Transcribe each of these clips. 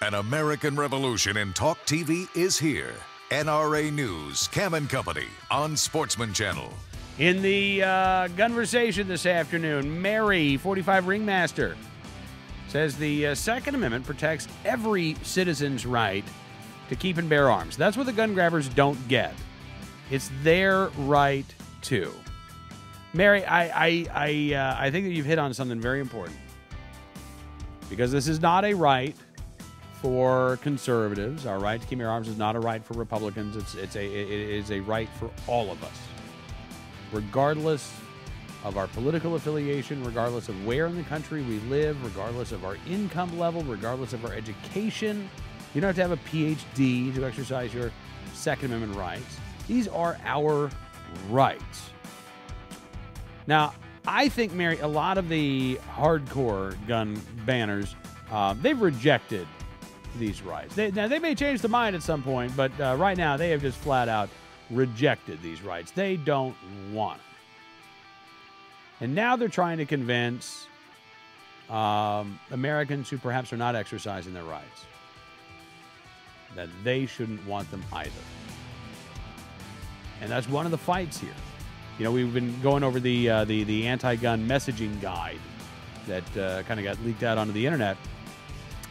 An American revolution in talk TV is here. NRA News, Cam and Company on Sportsman Channel. In the conversation this afternoon, Mary, 45 Ringmaster, says the Second Amendment protects every citizen's right to keep and bear arms. That's what the gun grabbers don't get. It's their right too. Mary, I think that you've hit on something very important, because this is not a right for conservatives. Our right to keep our arms is not a right for Republicans. It is a right for all of us, regardless of our political affiliation, regardless of where in the country we live, regardless of our income level, regardless of our education. You don't have to have a PhD to exercise your Second Amendment rights. These are our rights. Now, I think, Mary, a lot of the hardcore gun banners, they've rejected these rights. Now, they may change their mind at some point, but right now they have just flat out rejected these rights. They don't want them. And now they're trying to convince Americans who perhaps are not exercising their rights that they shouldn't want them either. And that's one of the fights here. You know, we've been going over the anti-gun messaging guide that kind of got leaked out onto the internet,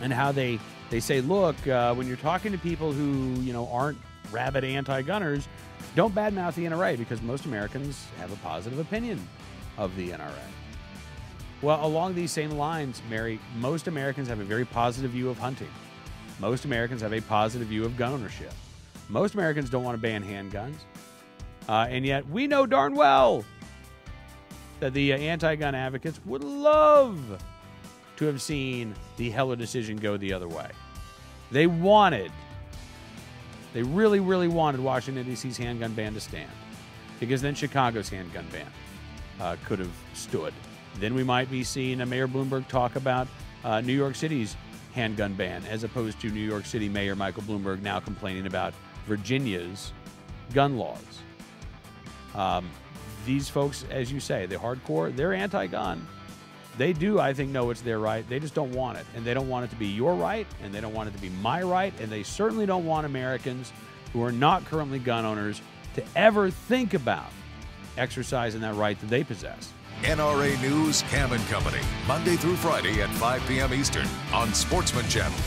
and how they say, look, when you're talking to people who, you know, aren't rabid anti-gunners, don't badmouth the NRA, because most Americans have a positive opinion of the NRA. Well, along these same lines, Mary, most Americans have a very positive view of hunting. Most Americans have a positive view of gun ownership. Most Americans don't want to ban handguns. And yet we know darn well that the anti-gun advocates would love to have seen the Heller decision go the other way. They really, really wanted Washington, D.C.'s handgun ban to stand, because then Chicago's handgun ban could have stood. Then we might be seeing Mayor Bloomberg talk about New York City's handgun ban, as opposed to New York City Mayor Michael Bloomberg now complaining about Virginia's gun laws. These folks, as you say, the hardcore, they're anti-gun. They do, I think, know it's their right. They just don't want it. And they don't want it to be your right, and they don't want it to be my right, and they certainly don't want Americans who are not currently gun owners to ever think about exercising that right that they possess. NRA News, Cam and Company, Monday through Friday at 5 p.m. Eastern on Sportsman Channel.